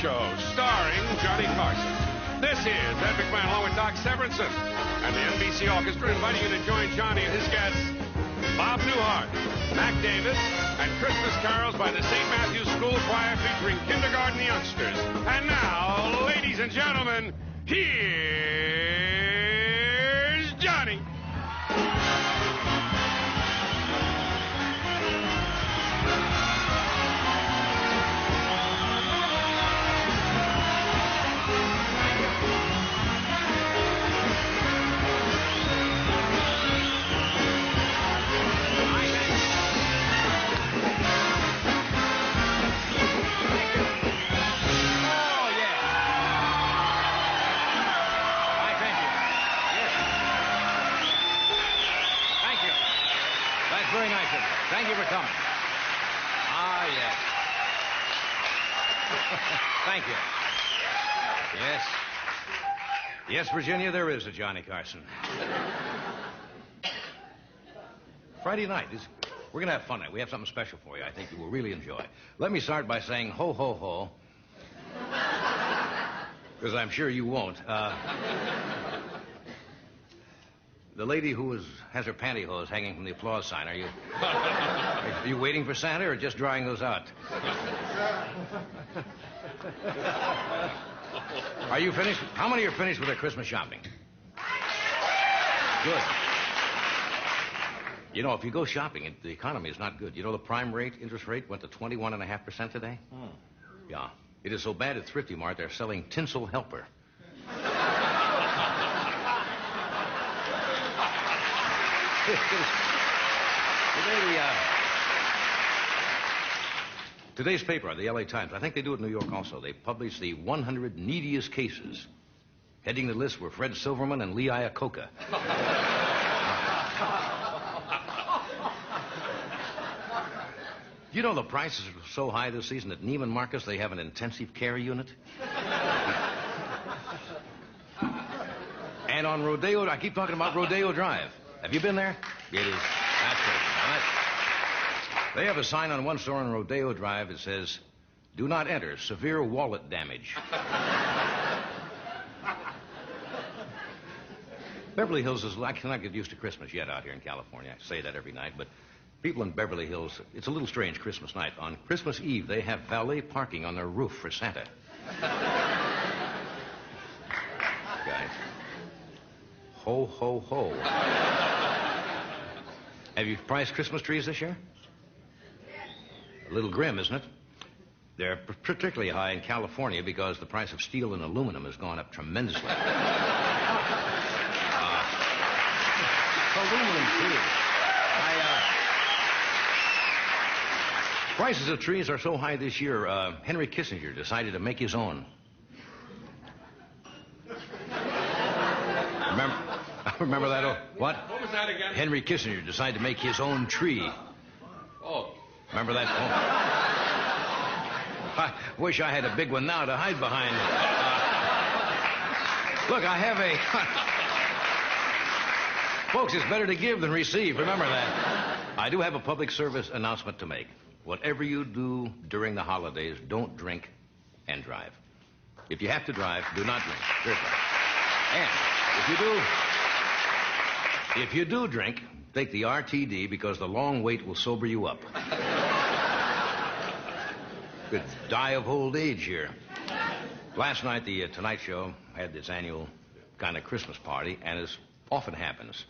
Show, starring Johnny Carson. This is Ed McMahon along with Doc Severinsen and the NBC Orchestra inviting you to join Johnny and his guests, Bob Newhart, Mac Davis, and Christmas carols by the St. Matthew's School Choir featuring kindergarten youngsters. And now, ladies and gentlemen, here's Johnny. Very nice of you. Thank you for coming. Ah, yes. Thank you. Yes. Yes, Virginia, there is a Johnny Carson. Friday night. We're going to have fun tonight. We have something special for you I think you will really enjoy. Let me start by saying ho, ho, ho. Because I'm sure you won't. The lady who has her pantyhose hanging from the applause sign, are you waiting for Santa or just drying those out? Are you finished? How many are finished with their Christmas shopping? Good. You know, if you go shopping, the economy is not good. You know, the prime rate, interest rate, went to 21.5% today? Yeah. It is so bad at Thrifty Mart, they're selling tinsel helper. Today's paper, the LA Times, I think they do it in New York also. They published the 100 neediest cases. Heading the list were Fred Silverman and Lee Iacocca. You know the prices are so high this season at Neiman Marcus they have an intensive care unit? And on Rodeo, I keep talking about Rodeo Drive. Have you been there? It is. That's it. They have a sign on one store on Rodeo Drive that says, "Do not enter. Severe wallet damage." Beverly Hills is, I cannot get used to Christmas yet out here in California. I say that every night, but people in Beverly Hills, it's a little strange Christmas night. On Christmas Eve, they have valet parking on their roof for Santa. Guys. Ho, ho, ho. Have you priced Christmas trees this year? A little grim, isn't it? They're particularly high in California because the price of steel and aluminum has gone up tremendously. Aluminum trees. Prices of trees are so high this year, Henry Kissinger decided to make his own. Remember that? What? What was that again? Henry Kissinger decided to make his own tree. Oh. Remember that? Oh. I wish I had a big one now to hide behind. Look, I have a... Folks, it's better to give than receive. Remember that. I do have a public service announcement to make. Whatever you do during the holidays, don't drink and drive. If you have to drive, do not drink. Seriously. And if you do drink, take the RTD because the long wait will sober you up. Could die of old age here. Last night, the Tonight Show had this annual kind of Christmas party, and as often happens,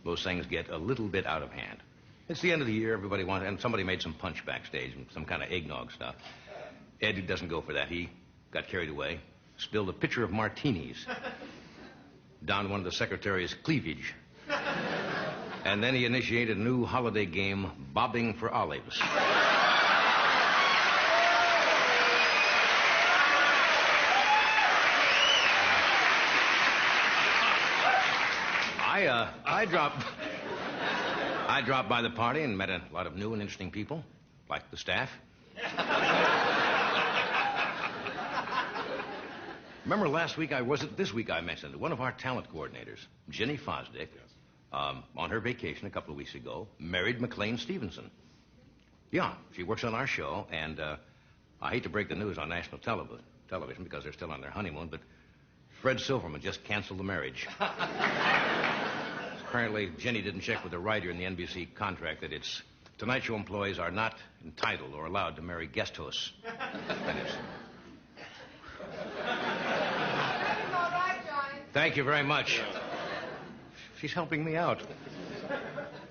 those things get a little bit out of hand. It's the end of the year, everybody wants, and somebody made some punch backstage and some kind of eggnog stuff. Ed doesn't go for that. He got carried away, spilled a pitcher of martinis down one of the secretary's cleavage. And then he initiated a new holiday game, bobbing for olives. I dropped by the party and met a lot of new and interesting people, like the staff. Remember last week, this week I mentioned one of our talent coordinators, Jenny Fosdick, on her vacation a couple of weeks ago, married McLean Stevenson. Yeah, she works on our show, and I hate to break the news on national television, television because they're still on their honeymoon, but Fred Silverman just canceled the marriage. Apparently, Jenny didn't check with the writer in the NBC contract that its Tonight Show employees are not entitled or allowed to marry guest hosts. That is. All right, Johnny. Thank you very much. She's helping me out.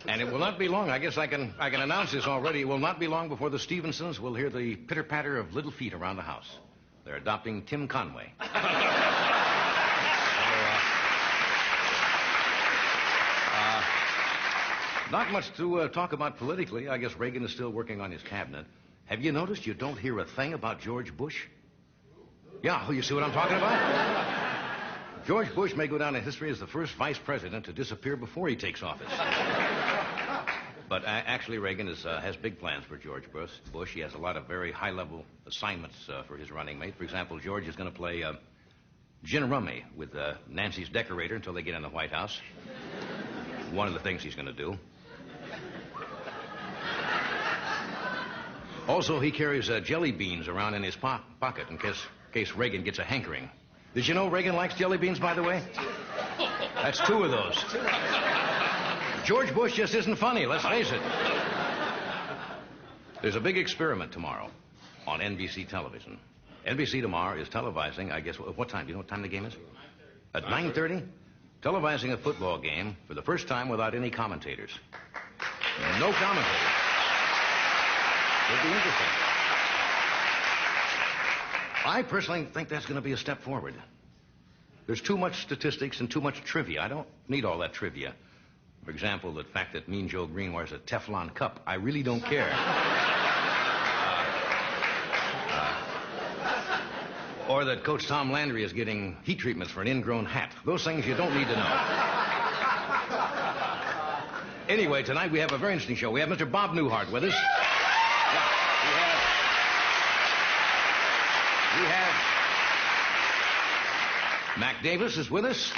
And it will not be long. I guess I can announce this already. It will not be long before the Stevensons will hear the pitter-patter of little feet around the house. They're adopting Tim Conway. Not much to talk about politically. I guess Reagan is still working on his cabinet. Have you noticed you don't hear a thing about George Bush? Yeah, you see what I'm talking about? George Bush may go down in history as the first vice president to disappear before he takes office. But actually, Reagan has big plans for George Bush. He has a lot of very high-level assignments for his running mate. For example, George is going to play gin rummy with Nancy's decorator until they get in the White House. One of the things he's going to do. Also, he carries jelly beans around in his pocket in case Reagan gets a hankering. Did you know Reagan likes jelly beans, by the way? That's 2 of those. George Bush just isn't funny, let's face it. There's a big experiment tomorrow on NBC television. NBC tomorrow is televising, I guess, what time? Do you know what time the game is? At 9:30? Televising a football game for the first time without any commentators. No commentators. It'd be interesting. I personally think that's going to be a step forward. There's too much statistics and too much trivia. I don't need all that trivia. For example, the fact that Mean Joe Green wears a Teflon cup. I really don't care. Or that Coach Tom Landry is getting heat treatments for an ingrown hat. Those things you don't need to know. Anyway, tonight we have a very interesting show. We have Mr. Bob Newhart with us. We have Mac Davis is with us.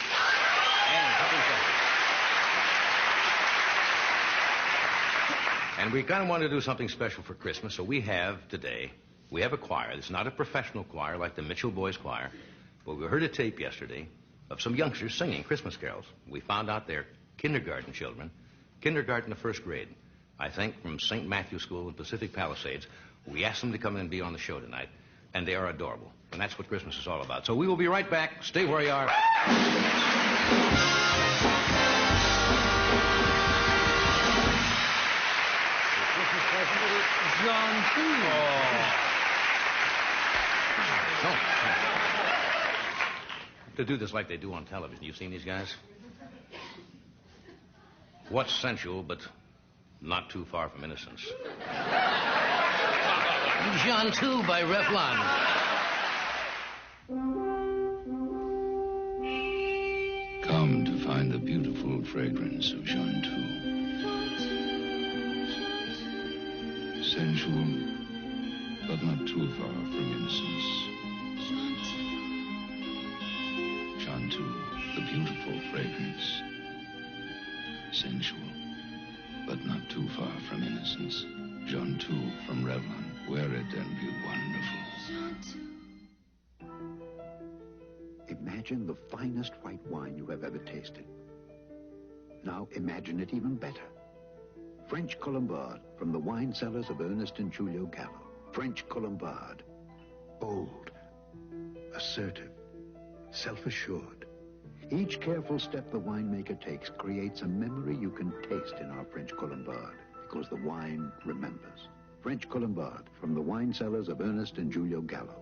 And we kind of want to do something special for Christmas, so we have a choir. It's not a professional choir like the Mitchell Boys Choir, but we heard a tape yesterday of some youngsters singing Christmas carols. We found out they're kindergarten children, kindergarten to first grade, I think from St. Matthew's School in Pacific Palisades. We asked them to come in and be on the show tonight, and they are adorable. And that's what Christmas is all about. So we will be right back. Stay where you are. John T. Oh. To do this like they do on television. You seen these guys? What's sensual but not too far from innocence? John 2 by Revlon. Come to find the beautiful fragrance of Jean 2. Sensual, but not too far from innocence. Jean 2, the beautiful fragrance. Sensual, but not too far from innocence. Jean 2 from Revlon. Wear it and be wonderful. Imagine the finest white wine you have ever tasted. Now imagine it even better. French Colombard from the wine cellars of Ernest and Julio Gallo. French Colombard. Bold, assertive, self-assured. Each careful step the winemaker takes creates a memory you can taste in our French Colombard, because the wine remembers. French Colombard from the wine cellars of Ernest and Julio Gallo.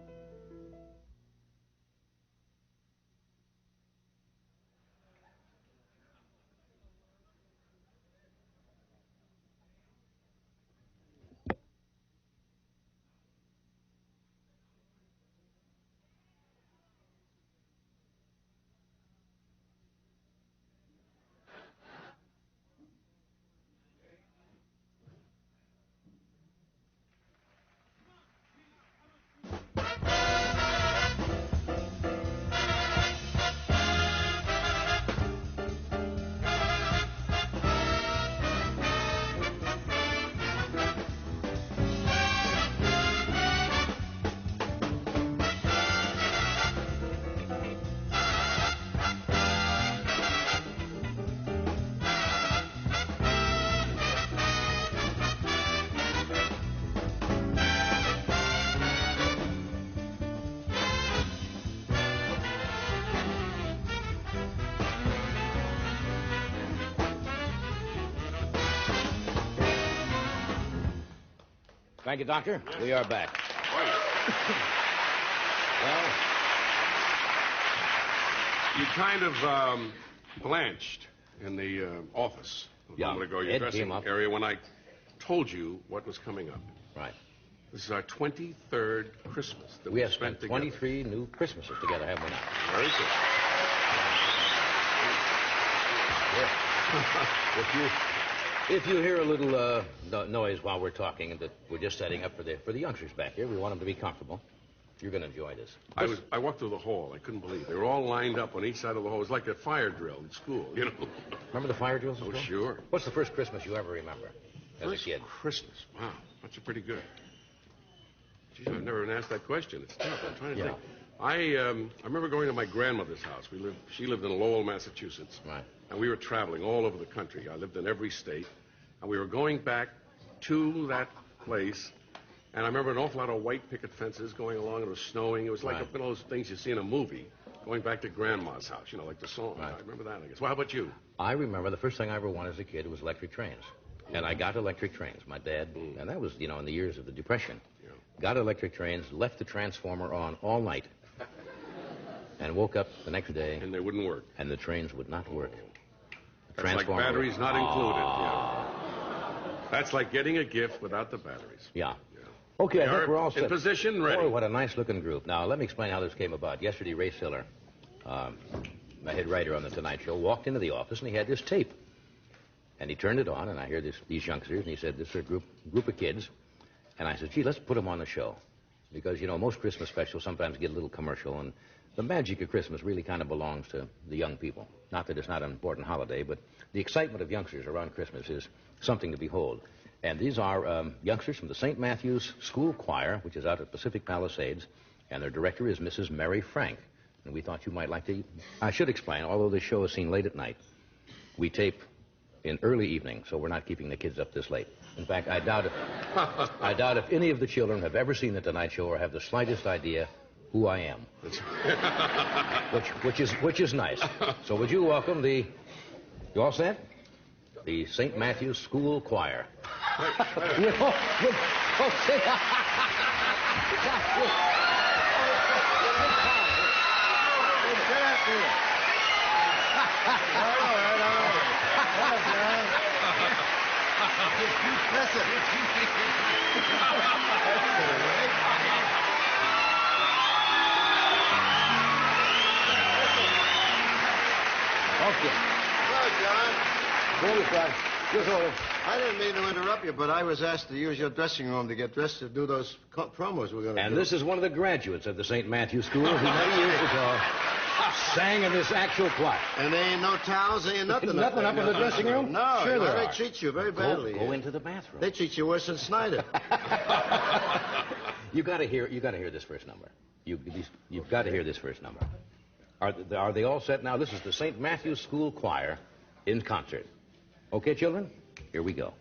Thank you, Doctor. We are back. Well, you kind of blanched in the office a moment ago, your Ed dressing came up. area, when I told you what was coming up. Right. This is our 23rd Christmas that We have spent spent together. 23 new Christmases together, haven't we now? Very good. If you hear a little noise while we're talking, that we're just setting up for the youngsters back here. We want them to be comfortable. You're going to enjoy this. I walked through the hall. I couldn't believe it. They were all lined up on each side of the hall. It was like a fire drill in school, you know. Remember the fire drills? Oh, sure. What's the first Christmas you ever remember as a kid? Christmas. Wow, that's pretty good. Geez, I've never been asked that question. It's tough. I'm trying to think. I remember going to my grandmother's house. She lived in Lowell, Massachusetts. Right. And we were traveling all over the country. I lived in every state. And we were going back to that place. And I remember an awful lot of white picket fences going along. It was snowing. It was like one of those things you see in a movie, going back to Grandma's house, you know, like the song. Right. I remember that, I guess. Well, how about you? I remember the first thing I ever wanted as a kid was electric trains. And I got electric trains. My dad, and that was, in the years of the Depression. Yeah. Got electric trains, left the transformer on all night, and woke up the next day. And they wouldn't work. And the trains would not work. That's like batteries not included. Yeah. That's like getting a gift without the batteries. Yeah. Okay, I think we're all set. In position, ready. Boy, what a nice-looking group. Now, let me explain how this came about. Yesterday, Ray Siller, my head writer on The Tonight Show, walked into the office, and he had this tape. And he turned it on, and I hear these youngsters, and he said, this is a group of kids. And I said, gee, let's put them on the show. Because, most Christmas specials sometimes get a little commercial, and the magic of Christmas really kind of belongs to the young people. Not that it's not an important holiday, but the excitement of youngsters around Christmas is something to behold. And these are youngsters from the St. Matthew's School Choir, which is out at Pacific Palisades, and their director is Mrs. Mary Frank. And we thought you might like to... I should explain, although this show is seen late at night, we tape in early evening, so we're not keeping the kids up this late. In fact, I doubt if any of the children have ever seen The Tonight Show or have the slightest idea who I am. which is nice. So would you welcome you all set? The St. Matthew's School Choir. I didn't mean to interrupt you, but I was asked to use your dressing room to get dressed to do those promos we're going to do. And this is one of the graduates of the St. Matthew's School who many years ago sang in this actual choir. And there ain't no towels, there ain't nothing. Nothing up in the dressing room? No, Sure there they are. treat you very badly. Go into the bathroom. They treat you worse than Snyder. You got to hear this first number. You've got to hear this first number. Are they all set now? This is the St. Matthew's School Choir in concert. Okay, children? Here we go.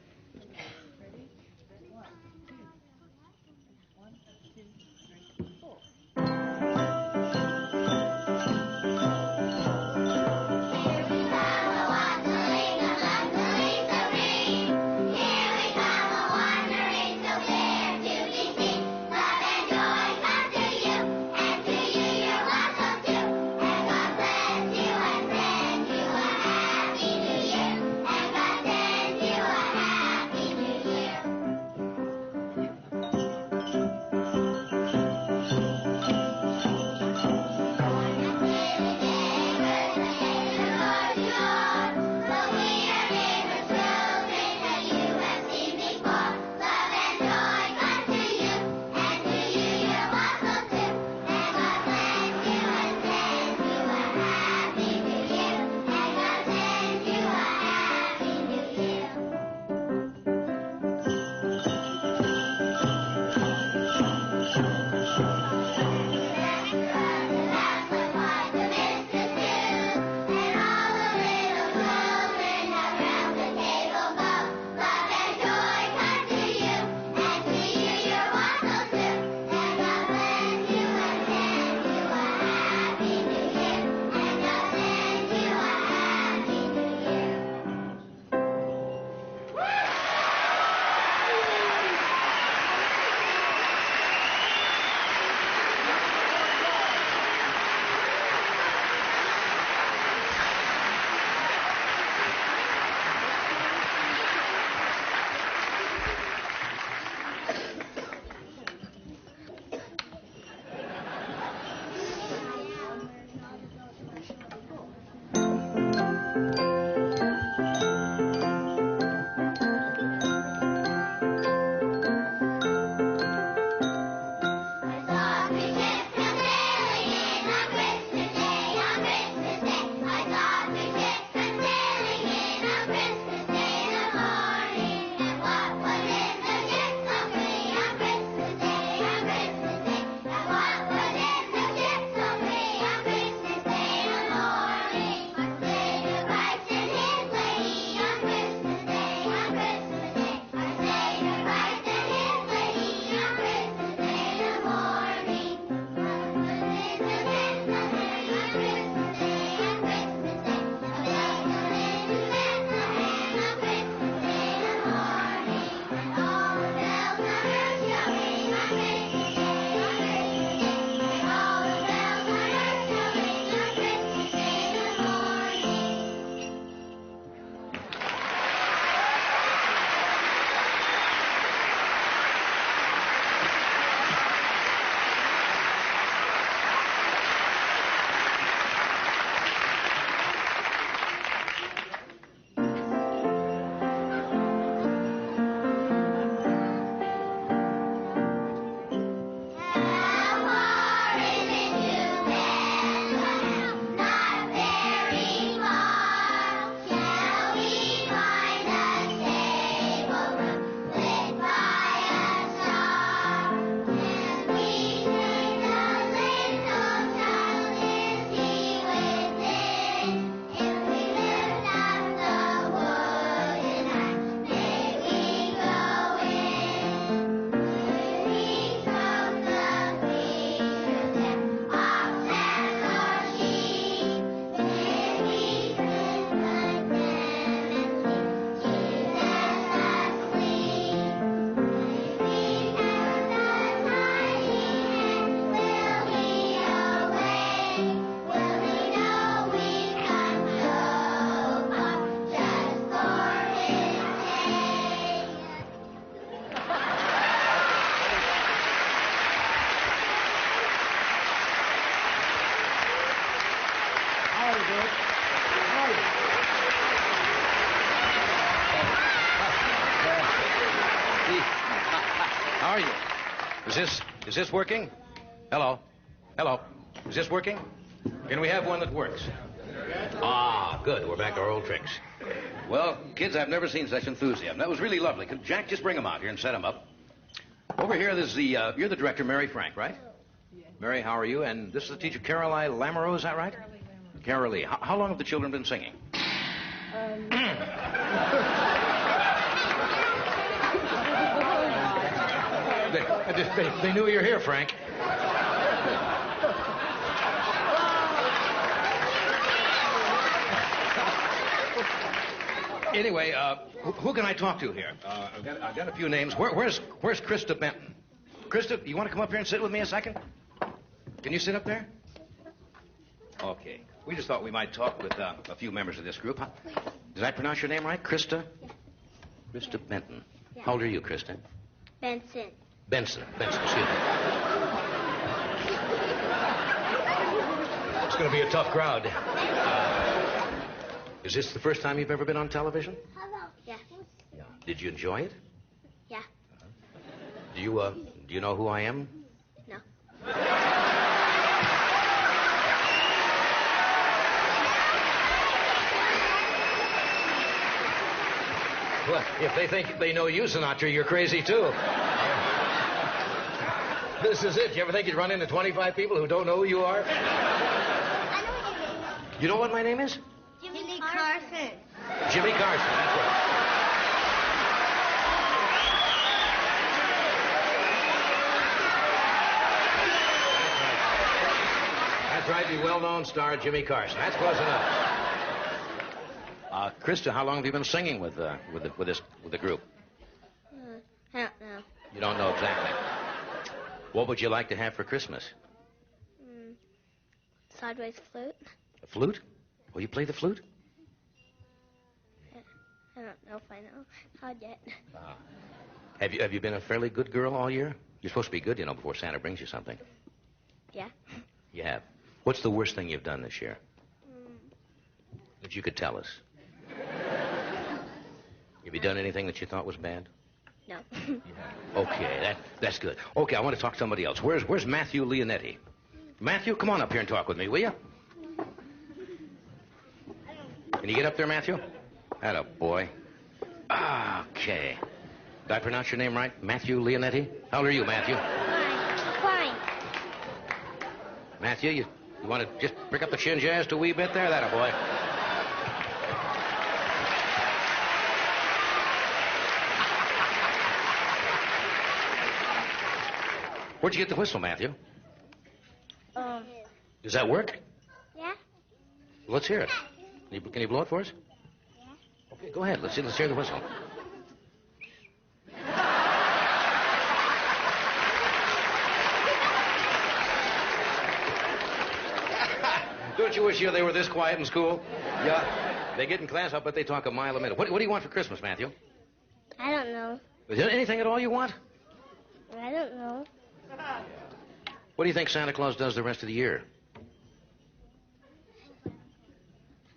How are you? Is this working? Hello? Hello? Is this working? Can we have one that works? Ah, good. We're back to our old tricks. Well, kids, I've never seen such enthusiasm. That was really lovely. Could Jack just bring them out here and set them up? Over here, there's you're the director, Mary Frank, right? Mary, how are you? And this is the teacher, Caroline Lamoureux, is that right? Carol Lee. How long have the children been singing? They knew you were here, Frank. Anyway, who can I talk to here? I've got a few names. Where's Krista Benton? Krista, you want to come up here and sit with me a second? Can you sit up there? Okay. We just thought we might talk with a few members of this group. Did I pronounce your name right? Krista? Krista Benton. Yeah. How old are you, Krista? Benson. Benson, excuse me. It's going to be a tough crowd. Is this the first time you've ever been on television? Yeah. Yeah. Did you enjoy it? Yeah. Do you know who I am? No. Well, if they think they know you, Sinatra, you're crazy, too. This is it. You ever think you'd run into 25 people who don't know who you are? I know what your name is. You know what my name is? Jimmy Carson. Jimmy Carson, that's right. That's right, the well-known star Jimmy Carson. That's close enough. Krista, how long have you been singing with the group? I don't know. You don't know exactly. What would you like to have for Christmas? Sideways flute. A flute? Will you play the flute? I don't know if I know how yet. Have you been a fairly good girl all year? You're supposed to be good, you know, before Santa brings you something. Yeah. You have. What's the worst thing you've done this year? That you could tell us. Have you done anything that you thought was bad? No. Okay, that's good. Okay, I want to talk to somebody else. Where's Matthew Leonetti? Matthew, come on up here and talk with me, will you? Can you get up there, Matthew? Atta boy. Okay. Did I pronounce your name right? Matthew Leonetti? How old are you, Matthew? Fine. Matthew, you want to just pick up the chin just a wee bit there? That a boy. Where'd you get the whistle, Matthew? Does that work? Yeah? Let's hear it. Can you blow it for us? Yeah. Okay, go ahead. Let's hear the whistle. Don't you wish they were this quiet in school? Yeah. They get in class, I'll bet they talk a mile a minute. What do you want for Christmas, Matthew? I don't know. Is there anything at all you want? I don't know. What do you think Santa Claus does the rest of the year?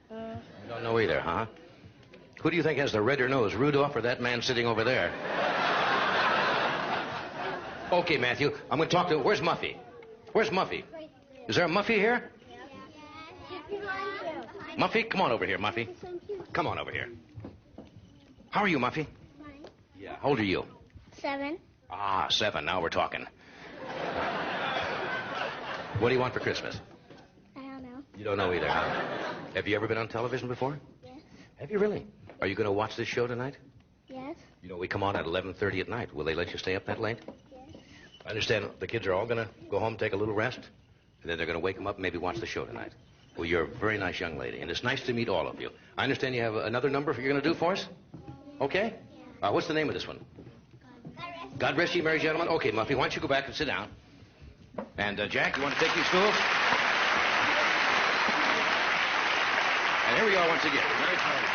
You don't know either, huh? Who do you think has the redder nose, Rudolph or that man sitting over there? Okay, Matthew, I'm going to talk to... Where's Muffy? Where's Muffy? Is there a Muffy here? Muffy, come on over here, Muffy. Come on over here. How are you, Muffy? Fine. Yeah, how old are you? 7. 7. Now we're talking. What do you want for Christmas? I don't know. You don't know either, huh? Have you ever been on television before? Yes. Have you really? Are you going to watch this show tonight? Yes. You know, we come on at 11:30 at night. Will they let you stay up that late? Yes. I understand the kids are all going to go home, take a little rest, and then they're going to wake them up and maybe watch the show tonight. Well, you're a very nice young lady, and it's nice to meet all of you. I understand you have another number you're going to do for us? Okay? What's the name of this one? God rest ye, merry gentlemen. Okay, Muffy, why don't you go back and sit down? And, Jack, you want to take these stools? And here we are once again. Very excited.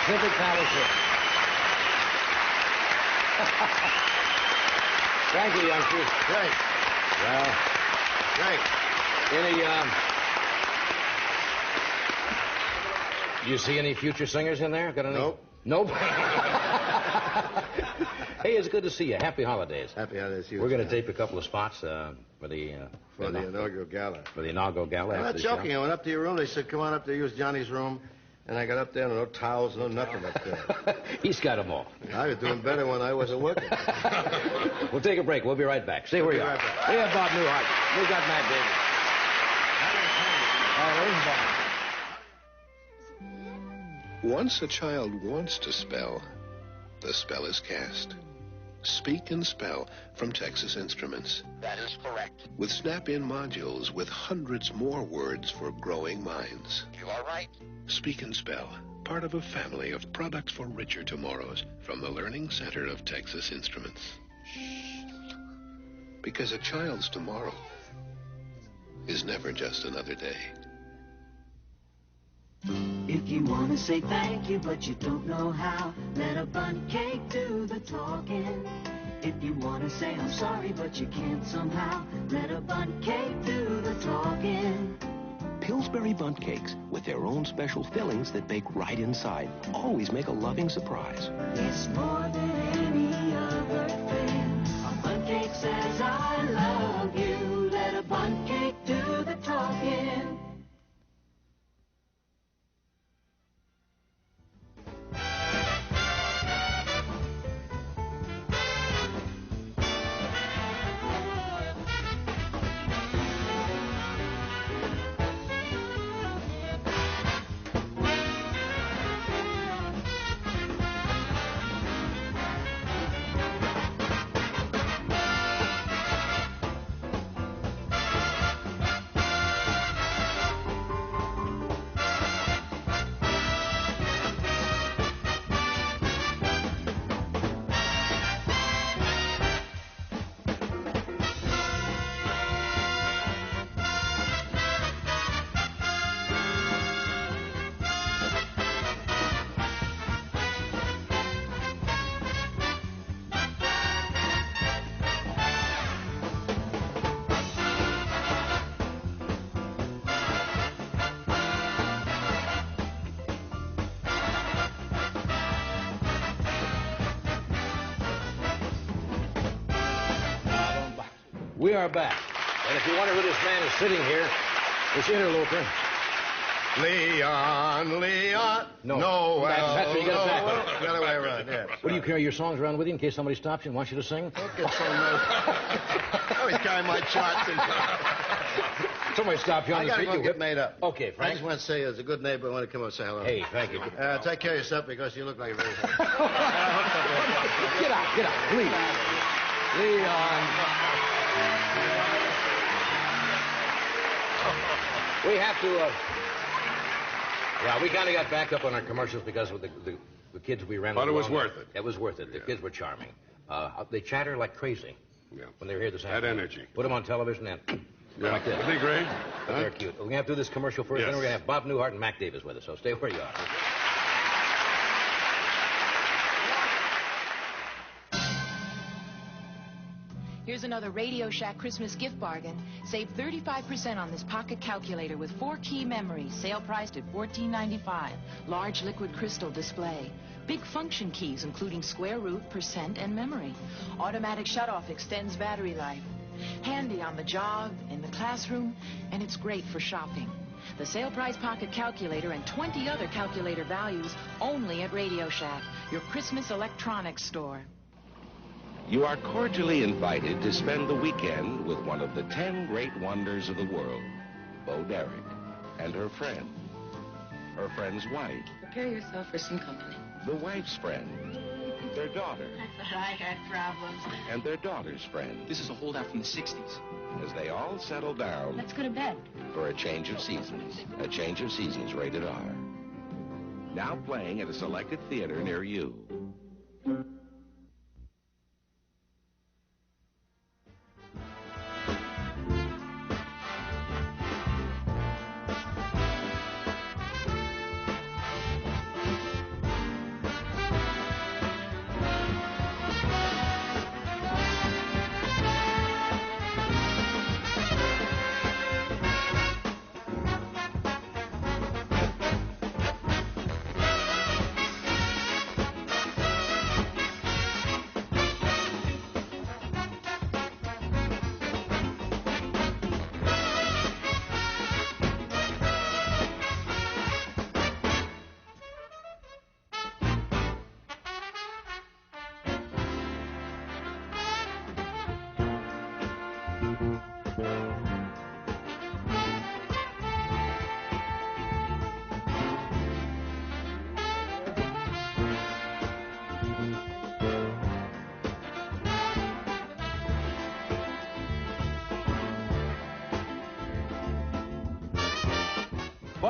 Pacific Palisades. Thank you, youngsters. Great. Well, Great. do you see any future singers in there? Got any? Nope. Nope. Hey, it's good to see you. Happy holidays. Happy holidays. We're going to tape a couple of spots for the inaugural gala. For the inaugural gala. I'm not joking. I went up to your room. They said, come on up there, use Johnny's room. And I got up there, no towels, no nothing up there. He's got them all. I was doing better when I wasn't working. We'll take a break. We'll be right back. Stay where you are. Right back. We have Bob Newhart. We got Matt Davis. Once a child wants to spell, the spell is cast. Speak and Spell from Texas Instruments. That is correct. With snap-in modules with hundreds more words for growing minds. You are right. Speak and Spell, part of a family of products for richer tomorrows from the Learning Center of Texas Instruments. Because a child's tomorrow is never just another day. If you want to say thank you, but you don't know how, let a bundt cake do the talking. If you want to say I'm sorry, but you can't somehow, let a bundt cake do the talking. Pillsbury bundt cakes, with their own special fillings that bake right inside, always make a loving surprise. It's more than any other thing. A bundt cake says I love you. Let a bundt cake do the talking. We are back. And if you wonder who this man is sitting here, it's interloper. Leon. No. That's you got it back. The other way around, yeah. What, do you carry your songs around with you in case somebody stops you and wants you to sing? Don't get so nervous. I always carry my charts and... Somebody stopped you on I the gotta street. go get made up. Okay, I Frank. just want to say as a good neighbor, I want to come up and say hello. Hey, thank you. Take care of yourself because you look like a very... Get out, please. Leon. We have to, yeah, we kind of got backed up on our commercials because of the kids we ran. But it was worth it. It was worth it. The kids were charming. They chatter like crazy when they're here this afternoon. That energy. Put them on television and like this. Isn't he great? But they're cute. We're going to have to do this commercial first, Yes. then we're going to have Bob Newhart and Mac Davis with us, so stay where you are. Here's another Radio Shack Christmas gift bargain. Save 35% on this pocket calculator with 4 key memories, sale priced at $14.95. Large liquid crystal display. Big function keys including square root, percent, and memory. Automatic shutoff extends battery life. Handy on the job, in the classroom, and it's great for shopping. The sale price pocket calculator and 20 other calculator values only at Radio Shack, your Christmas electronics store. You are cordially invited to spend the weekend with one of the 10 great wonders of the world, Bo Derek, and her friend. Her friend's wife. Prepare yourself for some company. The wife's friend. Their daughter. I thought I had problems. And their daughter's friend. This is a holdout from the 60s. As they all settle down. Let's go to bed. For a change of seasons. A change of seasons rated R. Now playing at a selected theater near you.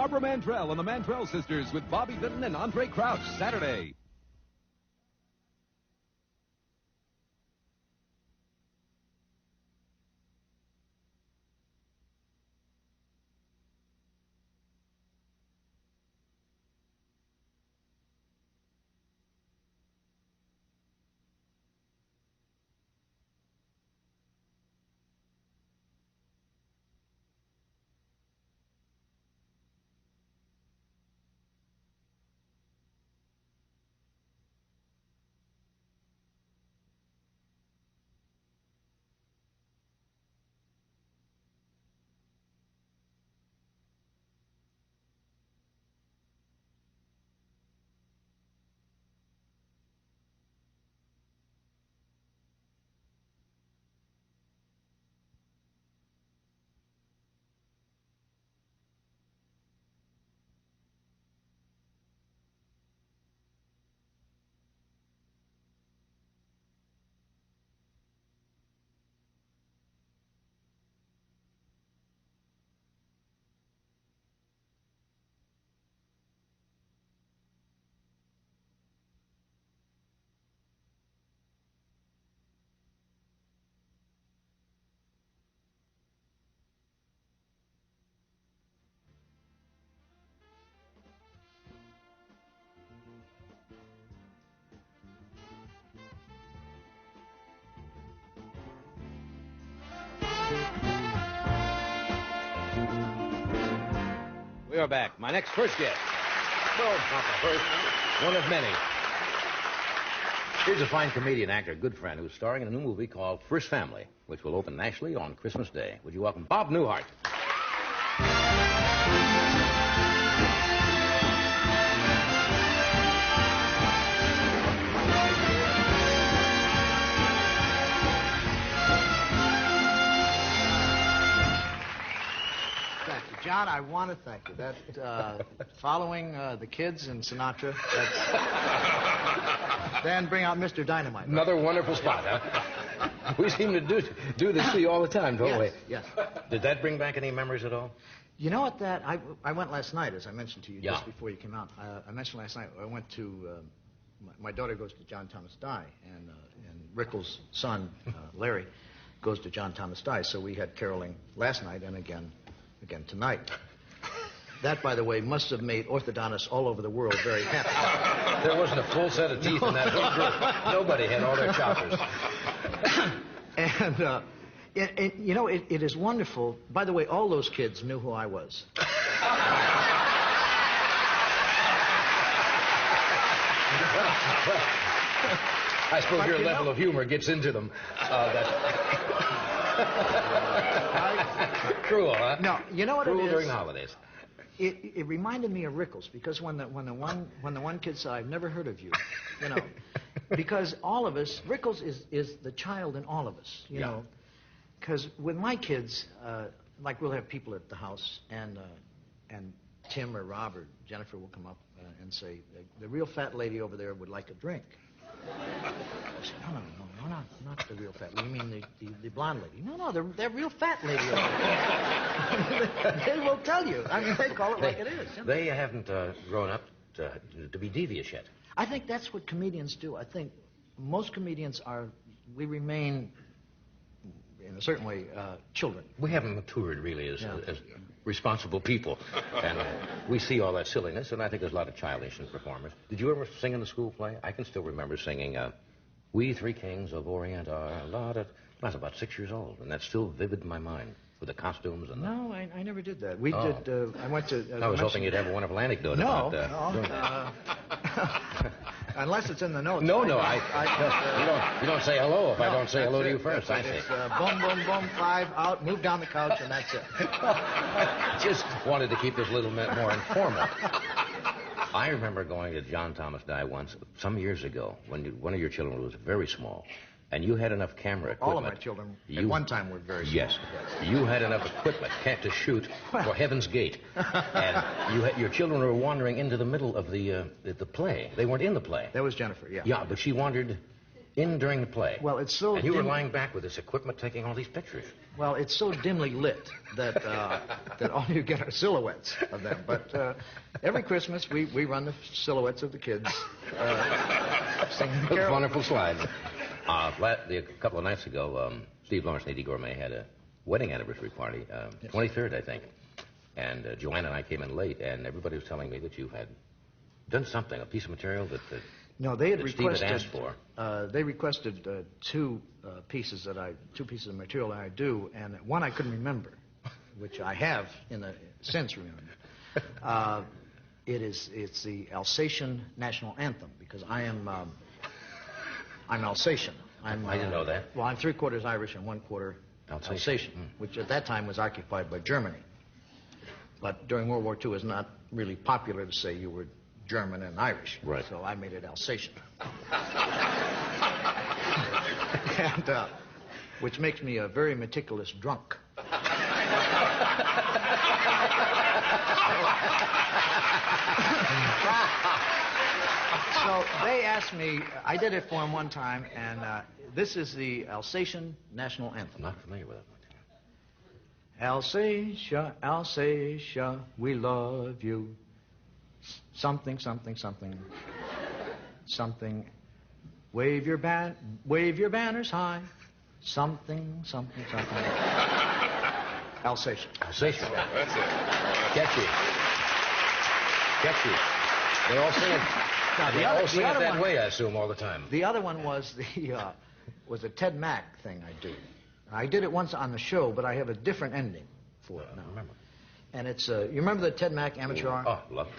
Barbara Mantrell and the Mantrell Sisters with Bobby Vinton and Andre Crouch, Saturday. We are back. My next first guest. Well, not the first. One of many. Here's a fine comedian, actor, good friend, who's starring in a new movie called First Family, which will open nationally on Christmas Day. Would you welcome Bob Newhart? John, I want to thank you. That following the kids and Sinatra, then bring out Mr. Dynamite. Another wonderful spot, huh? We seem to do this to you all the time, don't we? Yes. Did that bring back any memories at all? You know what? I went last night, as I mentioned to you just Yeah. before you came out. I mentioned last night I went to. My daughter goes to John Thomas Dye, and Rickles' son Larry goes to John Thomas Dye. So we had caroling last night and again tonight. That, by the way, must have made orthodontists all over the world very happy. There wasn't a full set of teeth in that whole group. Nobody had all their choppers. And, you know, it is wonderful. By the way, all those kids knew who I was. I suppose your level of humor gets into them. Cruel, huh? No, you know what Cruel it is? during the holidays. It reminded me of Rickles, because when the one kid said, "I've never heard of you," you know, because all of us, Rickles is the child in all of us, you know, because with my kids, like we'll have people at the house, and Tim or Rob or Jennifer will come up and say, "The real fat lady over there would like a drink." I said, no, not the real fat lady. You mean the blonde lady? No, they're real fat lady over there. They will tell you. I mean, they call it like it is. You know? They haven't grown up to be devious yet. I think that's what comedians do. I think most comedians we remain, in a certain way, children. We haven't matured, really, as responsible people. And we see all that silliness, and I think there's a lot of childish in performers. Did you ever sing in the school play? I can still remember singing, "We Three Kings of Orient are a lot of..." I was about 6 years old, and that's still vivid in my mind, with the costumes and No, I never did that. We did, I went to... I was hoping you'd have a wonderful anecdote about doing that. Unless it's in the notes. No, you don't say hello if I don't say hello to you first. I say. It's boom, boom, boom, 5, out, move down the couch, and that's it. Just wanted to keep this a little bit more informal. I remember going to John Thomas Dye once, some years ago, when one of your children was very small, and you had enough camera equipment. All of my children at one time were very small. Yes. You had enough equipment to shoot for Heaven's Gate. And your children were wandering into the middle of the play. They weren't in the play. That was Jennifer, yeah. Yeah, but she wandered during the play. Well, it's so... And you were lying back with this equipment taking all these pictures. Well, it's so dimly lit that that all you get are silhouettes of them. But every Christmas, we run the silhouettes of the kids singing It was a wonderful slide. A couple of nights ago, Steve Lawrence and Edie Gourmet had a wedding anniversary party, 23rd, I think. And Joanna and I came in late, and everybody was telling me that you had done something, a piece of material that no, they had that requested. Steve had asked for. They requested two pieces of material that I do, and one I couldn't remember, which I have since remembered. It's the Alsatian national anthem because I'm Alsatian. I didn't know that. Well, I'm 3/4 Irish and 1/4 Alsatian, which at that time was occupied by Germany. But during World War II, it was not really popular to say you were German and Irish. Right. So I made it Alsatian. And, which makes me a very meticulous drunk. So they asked me, I did it for them one time, and this is the Alsatian national anthem. I'm not familiar with it. Alsatia, Alsatia, we love you. Something, something, something, something. Wave your banners high. Something, something, something. Alsatian. Alsatian. That's it. Catchy. They all sing it. They all sing it that way, I assume, all the time. The other one was was a Ted Mack thing I do. I did it once on the show, but I have a different ending for it now. I remember. And it's you remember the Ted Mack amateur hour? Oh, love it.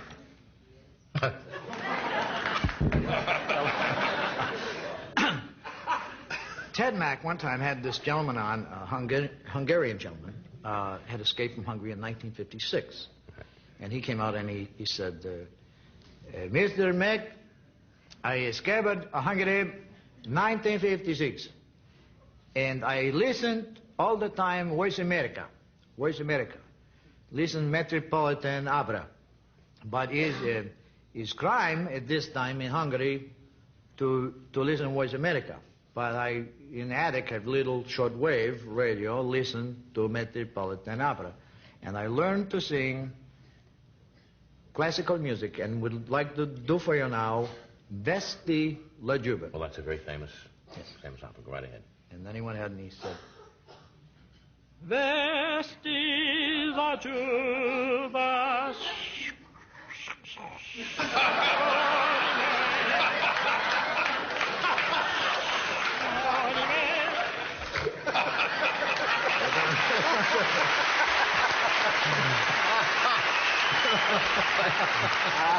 Ted Mack one time had this gentleman on, a Hungarian gentleman, had escaped from Hungary in 1956. And he came out and he said, Mr. Mack, I escaped Hungary 1956. And I listened all the time Voice America. Listen Metropolitan Opera. But is crime at this time in Hungary to listen Voice America. But I, in attic, have little shortwave radio, listen to Metropolitan Opera. And I learned to sing classical music and would like to do for you now Vesti la Juba. Well, that's a very famous opera. Go right ahead. And then he went ahead and he said, Vesti la Juba.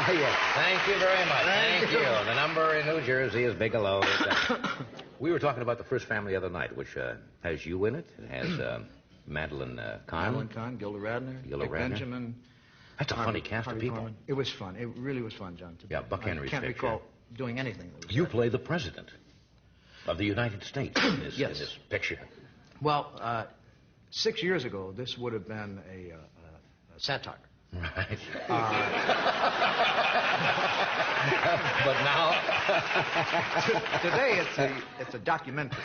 Yes. Thank you very much. Thank you. The number in New Jersey is Bigelow. We were talking about the first family the other night, which has you in it. It has Madeline Kahn. Madeline Kahn, Gilda Radner, Dick Benjamin. That's a funny cast Harvey of people. Korman. It was fun. It really was fun, John. Yeah, Buck Henry's I can't picture. recall doing anything. That was You play the president of the United States in this, Yes. in this picture. Well, 6 years ago, this would have been a satire. Right. But now... Today, it's a documentary.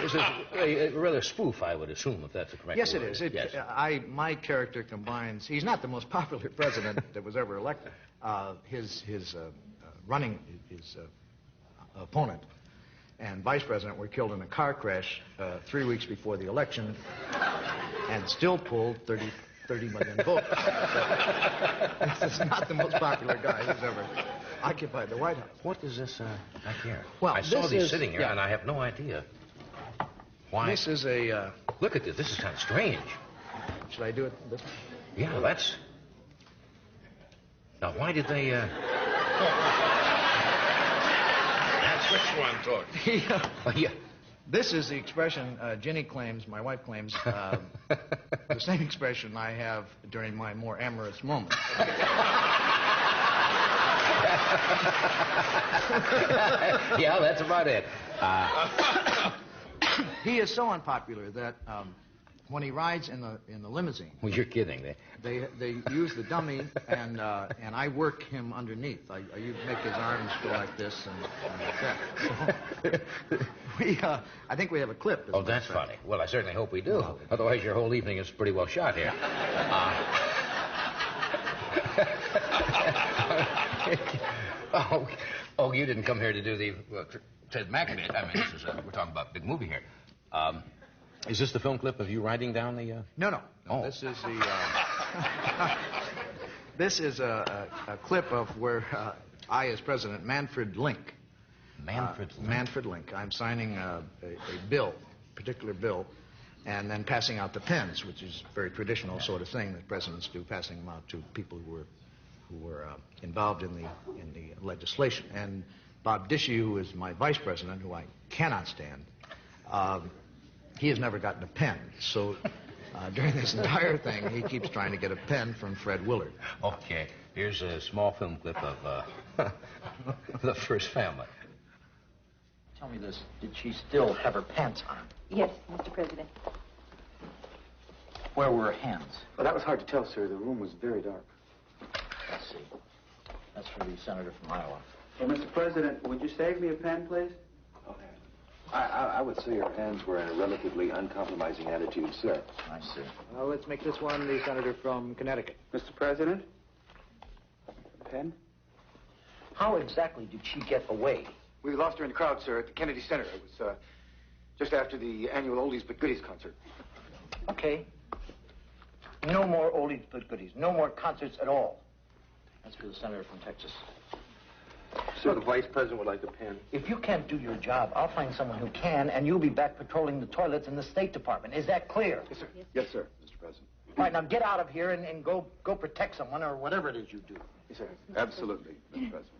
This is a rather spoof, I would assume, if that's the correct Yes, word. it is. Yes. My character combines. He's not the most popular president that was ever elected. His opponent and vice president were killed in a car crash 3 weeks before the election, and still pulled 30 million votes. This is not the most popular guy who's ever occupied the White House. What is this back here? Well, I saw this these is- sitting here, yeah. and I have no idea why. This is a. Look at this. This is kind of strange. Should I do it this way? Yeah, that's... Now, why did they... That's which one talk? Oh, yeah. This is the expression Ginny claims, my wife claims, the same expression I have during my more amorous moments. Yeah, that's about it. He is so unpopular that when he rides in the limousine. Well, you're kidding. They use the dummy, and I work him underneath. I make his arms go like this and like that. So I think we have a clip. Oh, that's funny. Well, I certainly hope we do. Well, otherwise, your whole evening is pretty well shot here. Oh, you didn't come here to do the Ted Mack bit. I mean, we're talking about a big movie here. Is this the film clip of you riding down the... No. Oh. This is the... this is a clip of where I, as president, Manfred Link. Manfred Link. I'm signing a bill, particular bill, and then passing out the pens, which is a very traditional sort of thing that presidents do, passing them out to people who were involved in the legislation. And Bob Dishey, who is my vice president, who I cannot stand, he has never gotten a pen. So during this entire thing, he keeps trying to get a pen from Fred Willard. Okay. Here's a small film clip of The First Family. Tell me this. Did she still have her pants on? Yes, Mr. President. Where were her hands? Well, that was hard to tell, sir. The room was very dark. Let's see. That's for the senator from Iowa. Well, Mr. President, would you save me a pen, please? I would say her hands were in a relatively uncompromising attitude, sir. I see. Well, let's make this one the senator from Connecticut. Mr. President? Pen? How exactly did she get away? We lost her in the crowd, sir, at the Kennedy Center. It was just after the annual Oldies But Goodies concert. Okay. No more Oldies But Goodies. No more concerts at all. That's for the senator from Texas. Sir, the vice president would like a pen. If you can't do your job, I'll find someone who can, and you'll be back patrolling the toilets in the State Department. Is that clear? Yes, sir. Yes, sir, Mr. President. All right, now get out of here and go protect someone or whatever it is you do. Yes, sir. Absolutely, Mr. President.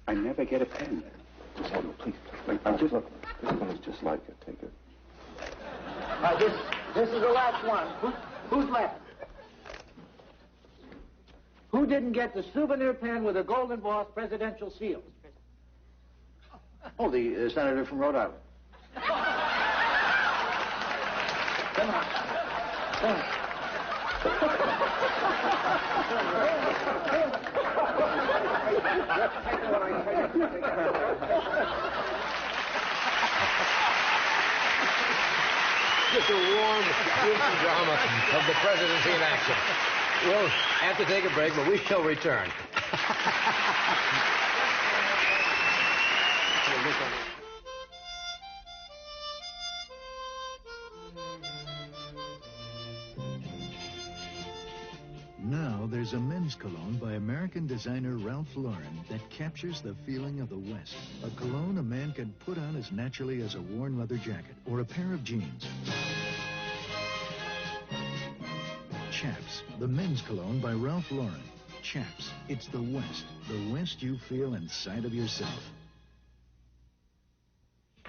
I never get a pen. Oh, no, please. I'm just... Look, this one is just like it. Take it. All right, this is the last one. Who's left? Who didn't get the souvenir pen with a gold embossed presidential seal? Oh, the senator from Rhode Island. Come on. Come Just a warm, beautiful drama of the presidency in action. We'll have to take a break, but we shall return. Now there's a men's cologne by American designer Ralph Lauren that captures the feeling of the West. A cologne a man can put on as naturally as a worn leather jacket or a pair of jeans. Chaps, the men's cologne by Ralph Lauren. Chaps, it's the West you feel inside of yourself.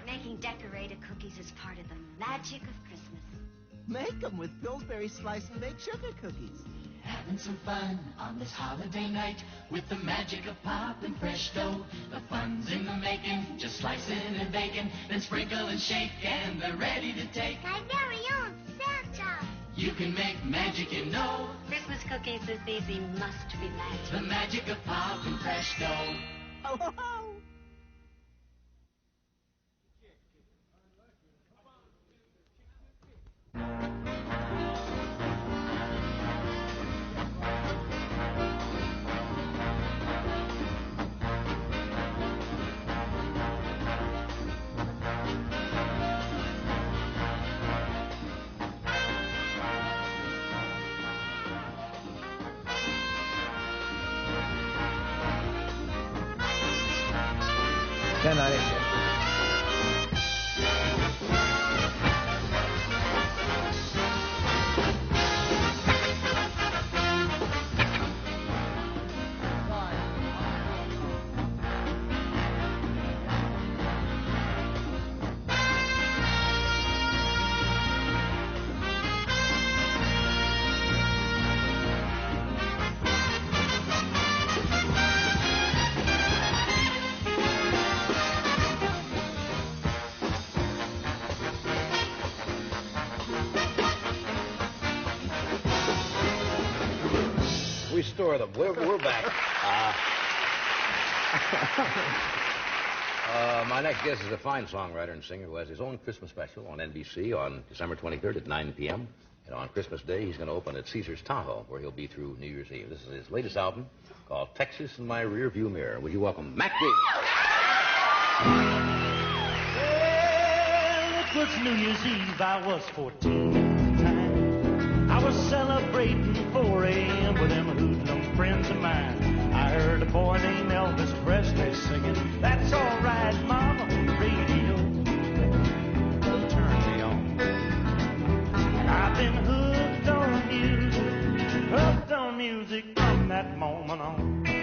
Making decorated cookies is part of the magic of Christmas. Make them with Pillsbury Slice and Bake Sugar Cookies. Having some fun on this holiday night with the magic of pop and fresh dough. The fun's in the making, just slice it and bacon, then sprinkle and shake, and they're ready to take. My very own Santa! You can make magic, you know. Christmas cookies this easy must be magic. The magic of pop and fresh dough. Ho, ho, ho! We store them. We're back. My next guest is a fine songwriter and singer who has his own Christmas special on NBC on December 23rd at 9 p.m. And on Christmas Day, he's going to open at Caesar's Tahoe, where he'll be through New Year's Eve. This is his latest album called Texas in My Rearview Mirror. Would you welcome Mac Davis? Well, it was New Year's Eve. I was 14 at the time. I was celebrating 4 a.m. with them hoodlum friends of mine. I heard a boy named Elvis Presley singing, "That's all right, Mama," on the radio. Turn me on. And I've been hooked on music from that moment on. Yeah.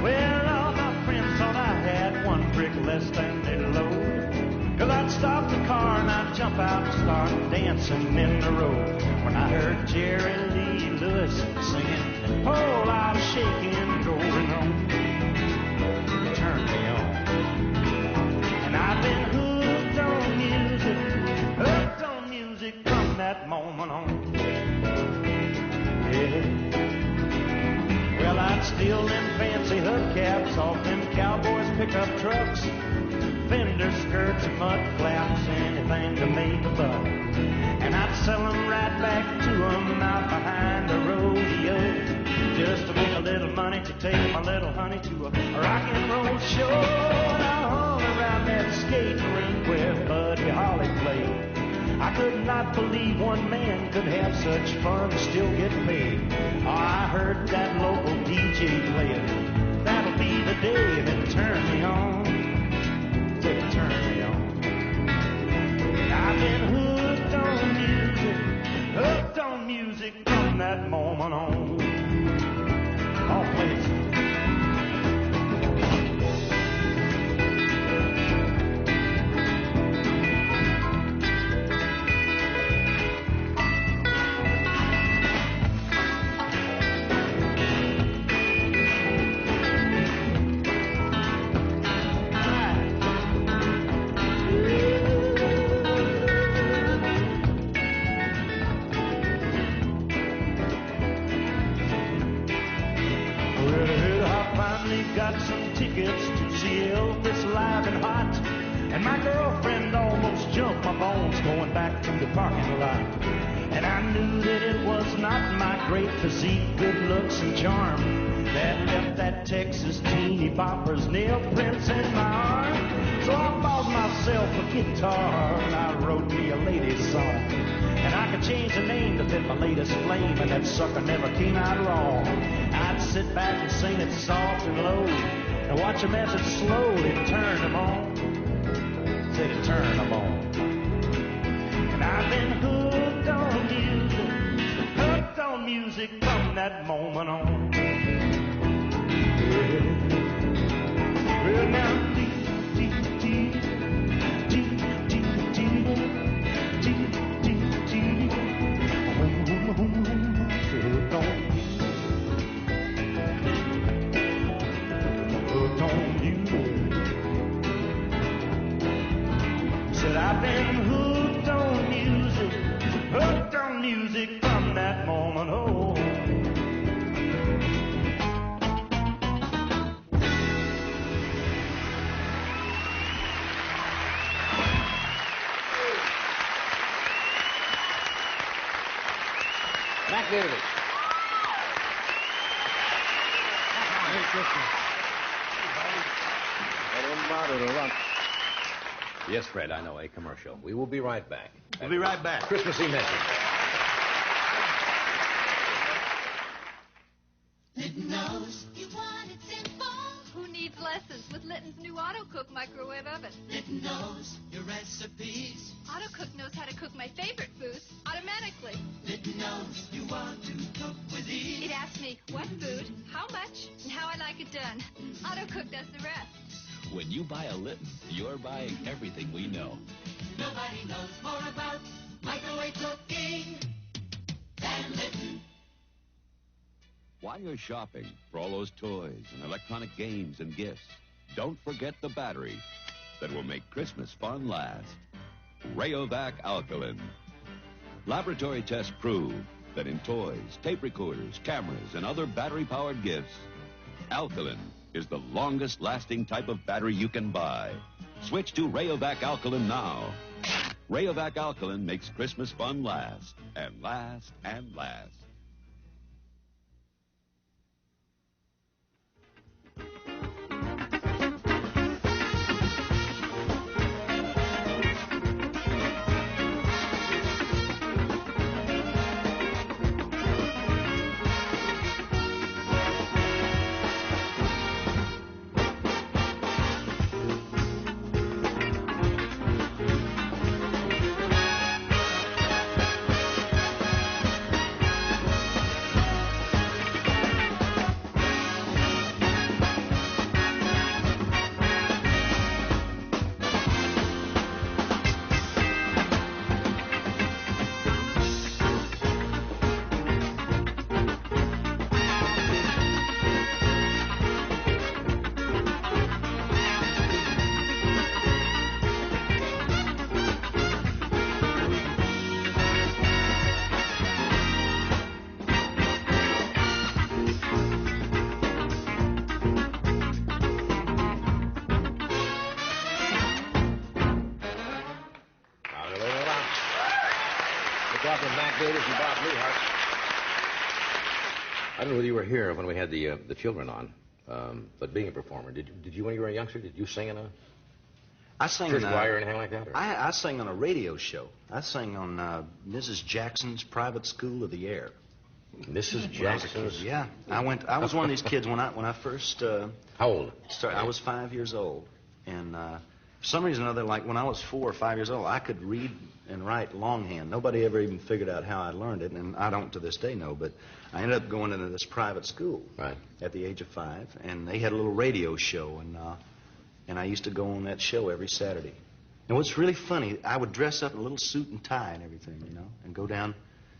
Well, all my friends thought I had one brick less than they'd load. 'Cause I'd stop the car and I'd jump out and start dancing in the road. When I heard Jerry Lee Lewis singing, whole lot of shaking going on. Turn me on. And I've been hooked on music from that moment on. Yeah. Well, I'd steal them fancy hubcaps off them cowboys' pickup trucks, fender skirts and mud flaps, anything to make a buck. And I'd sell them right back to them out behind the rodeo, just to make a little money to take my little honey to a rock and roll show. Now all around that skating rink where Buddy Holly played, I could not believe one man could have such fun and still get paid. Oh, I heard that local DJ playing, "That'll be the day that turned me on." Said it turned me on. I've been hooked on music from that moment on. Oh, please. Got some tickets to see Elvis live and hot, and my girlfriend almost jumped my bones going back to the parking lot. And I knew that it was not my great physique, good looks, and charm that left that Texas teeny bopper's nail prints in my arm. So I bought myself a guitar and I wrote me a lady's song. And I could change the name to fit my latest flame, and that sucker never came out wrong. I'd sit back and sing it soft and low, and watch them as it slowly turned them on. Said it turned them on. And I've been hooked on music from that moment on. Yeah. Well, now, said I've been hooked on music from that moment on. Mac Davis. Merry Christmas. I don't bother to lunch. Yes, Fred, I know, a commercial. We will be right back. We'll be right back. Christmassy message. Litton knows. You want it simple? Who needs lessons with Litton's new AutoCook microwave oven? Litton knows your recipes. AutoCook knows how to cook my favorite foods automatically. Litton knows you want to cook with ease. It asks me what food, how much, and how I like it done. AutoCook does the rest. When you buy a Litton, you're buying everything we know. Nobody knows more about microwave cooking than Litton. While you're shopping for all those toys and electronic games and gifts, don't forget the battery that will make Christmas fun last. Rayovac Alkaline. Laboratory tests prove that in toys, tape recorders, cameras, and other battery-powered gifts, alkaline is the longest-lasting type of battery you can buy. Switch to Rayovac Alkaline now. Rayovac Alkaline makes Christmas fun last, and last, and last. Mac Davis and Bob Newhart. I don't know whether you were here when we had the children on, but being a performer, did you when you were a youngster, did you sing in a church choir or anything like that? Or? I sang on a radio show. I sang on Mrs. Jackson's Private School of the Air. Mrs. Jackson's? Yeah. I was one of these kids when I first... How old? I was 5 years old. And for some reason or other, like when I was 4 or 5 years old, I could read and write longhand. Nobody ever even figured out how I learned it, and I don't to this day know, but I ended up going into this private school at the age of 5, and they had a little radio show, and I used to go on that show every Saturday. And what's really funny, I would dress up in a little suit and tie and everything, you know, and go down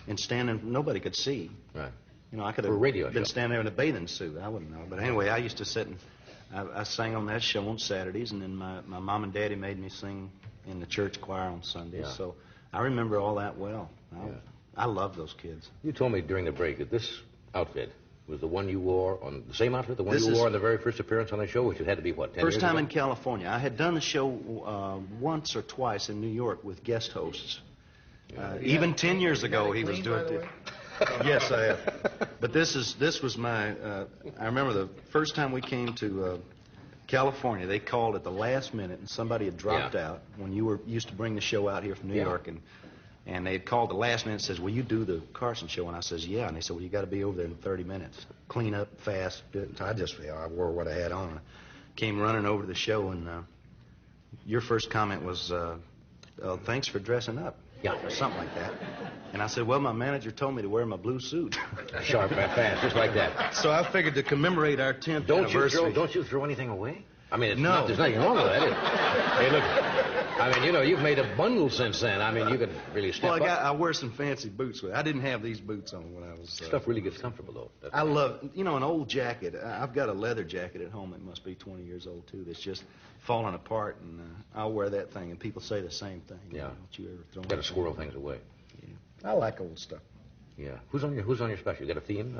and stand and nobody could see. Right. You know, I could have been standing there in a bathing suit. I wouldn't know. But anyway, I used to sit and I sang on that show on Saturdays, and then my mom and daddy made me sing in the church choir on Sundays. Yeah. So I remember all that well. I love those kids. You told me during the break that this outfit was the one you wore on the same outfit, the one you wore on the very first appearance on the show, which it had to be, what, 10 First years time ago? in California. I had done the show once or twice in New York with guest hosts. Even 10 years ago, he was doing it. Yes, I have. But this was my. I remember the first time we came to California. They called at the last minute, and somebody had dropped out when you used to bring the show out here from New York, and they had called the last minute and says, "Will you do the Carson show?" And I says, "Yeah." And they said, "Well, you got to be over there in 30 minutes. Clean up fast." So I wore what I had on. Came running over to the show, and your first comment was, "Thanks for dressing up." Yeah, or something like that. And I said, "Well, my manager told me to wear my blue suit." Sharp and fast, just like that. So I figured to commemorate our 10th anniversary. Don't you throw anything away? I mean, No. there's nothing wrong with that. Hey, look, I mean, you know, you've made a bundle since then. I mean, you could really step Well, up. I wear some fancy boots with it. I didn't have these boots on when I was... Stuff really gets comfortable, though. I love, you know, an old jacket. I've got a leather jacket at home that must be 20 years old, too, that's just falling apart, and I'll wear that thing, and people say the same thing. Yeah. Don't you ever throw Got to anything squirrel away? things away. Yeah. I like old stuff. Yeah. Who's on your special? You got a theme?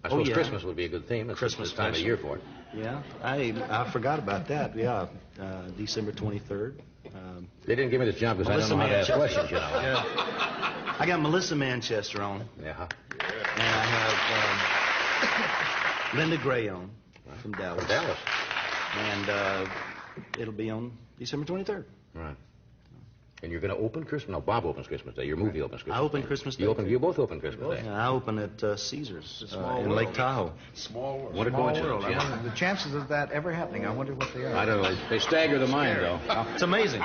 I suppose Christmas would be a good theme. It's Christmas this time of special. year for it. Yeah. I forgot about that. Yeah. December 23rd. They didn't give me this job because I don't know how to ask questions, you know. Yeah. I got Melissa Manchester on. Yeah. And I have Linda Gray on from Dallas. From Dallas. And it'll be on December 23rd. Right. And you're going to open Christmas? No, Bob opens Christmas Day. Your movie opens Christmas Day. I open Christmas Day. You both open Christmas Day. Yeah, I open at Caesars in Lake Tahoe. Small world. What a coincidence, World. yeah. The chances of that ever happening, I wonder what they are. I don't know. They stagger the mind, though. It's amazing.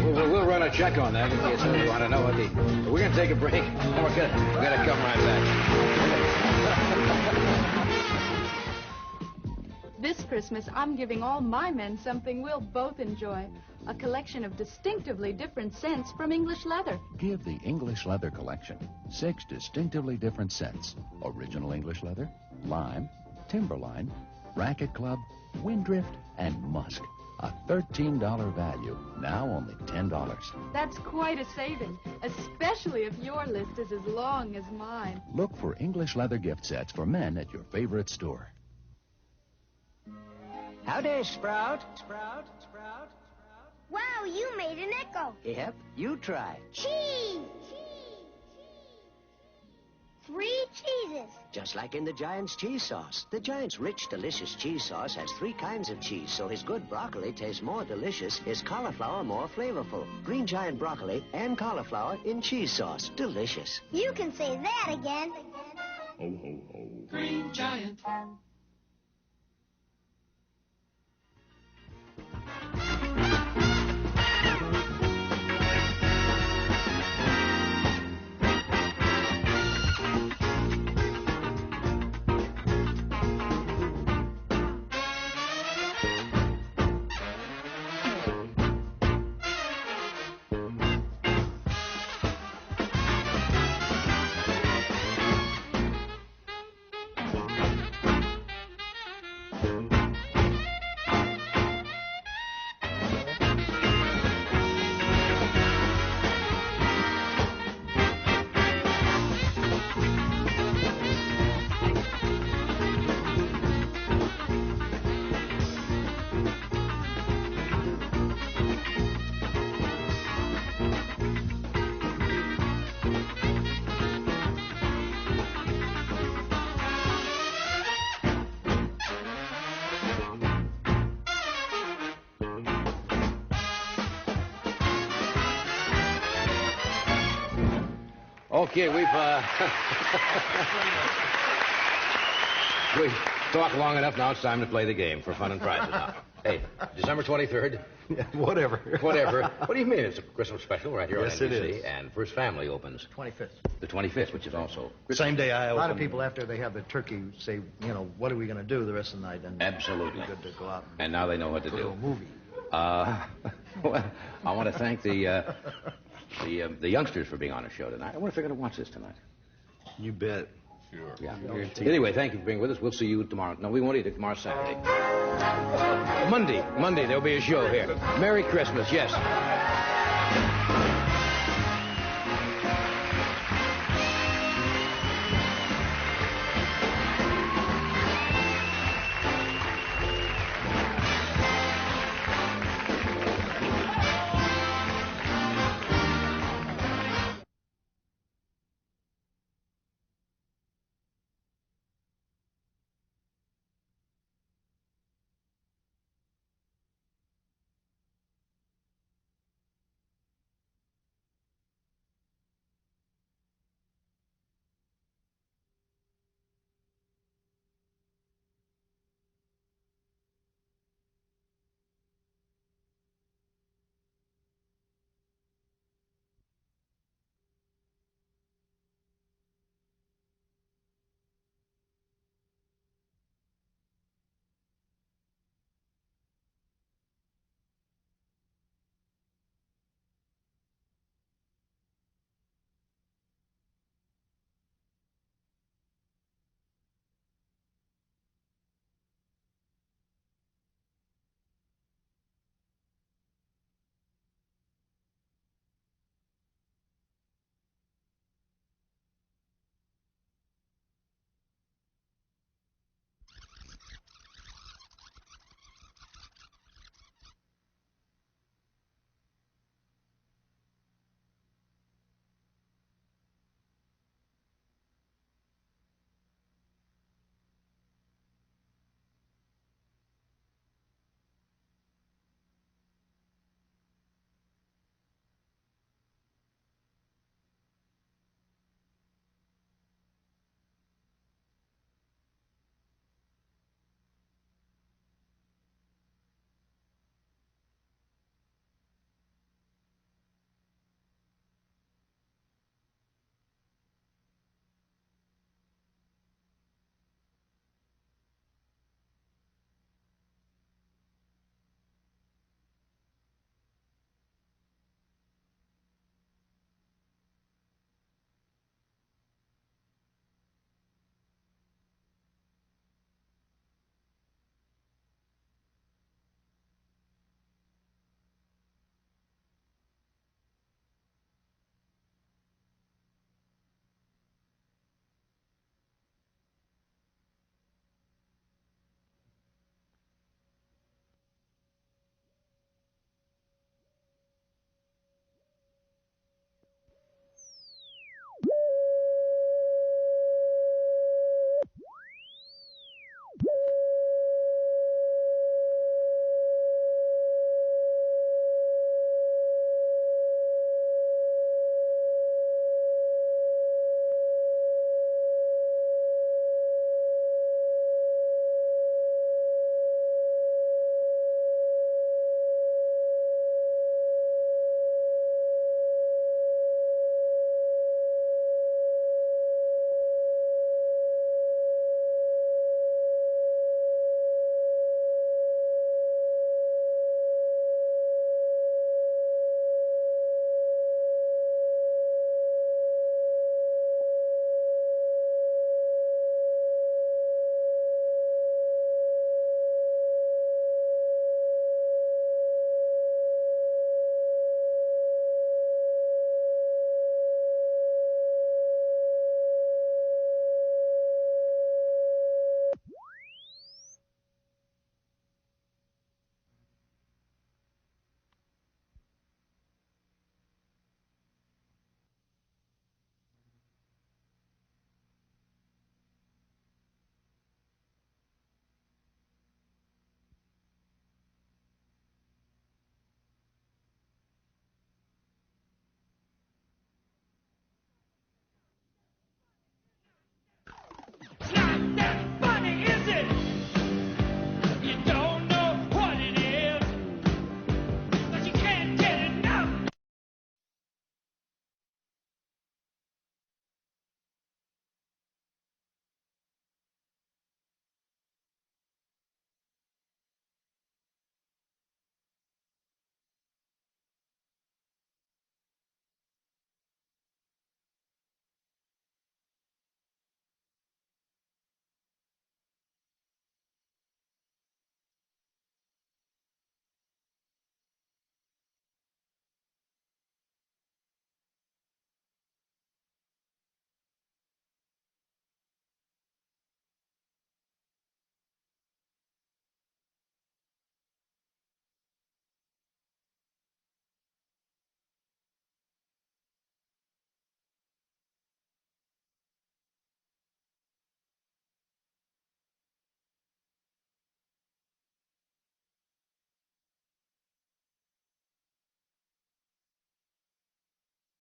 We'll run a check on that in case you want to know what the... We're going to take a break. And we're going to come right back. This Christmas, I'm giving all my men something we'll both enjoy. A collection of distinctively different scents from English leather. Give the English Leather Collection 6 distinctively different scents. Original English Leather, Lime, Timberline, Racket Club, Windrift, and Musk. A $13 value, now only $10. That's quite a saving, especially if your list is as long as mine. Look for English leather gift sets for men at your favorite store. Howdy, Sprout. Wow, you made an echo. Yep, you try. Cheese! 3 cheeses. Just like in the Giant's cheese sauce. The Giant's rich, delicious cheese sauce has 3 kinds of cheese, so his good broccoli tastes more delicious, his cauliflower more flavorful. Green Giant broccoli and cauliflower in cheese sauce. Delicious. You can say that again. Ho, ho, ho. Green Giant. Okay, we've talked long enough. Now it's time to play the game for fun and prizes. Now, hey, December 23rd. Yeah, whatever. Whatever. What do you mean? It's a Christmas special right here Yes, on NBC. it is. And First Family opens 25th. the 25th, which is also Same day I A open. lot of people, after they have the turkey, say, what are we going to do the rest of the night? And Absolutely. It'd be good to go out And now they know what to go do. to a movie. Well, I want to thank the youngsters for being on the show tonight. I wonder if they're going to watch this tonight. You bet. Sure. Yeah. Anyway, thank you for being with us. We'll see you tomorrow. No, we won't eat it tomorrow, Saturday. Monday, there'll be a show here. Merry Christmas, yes.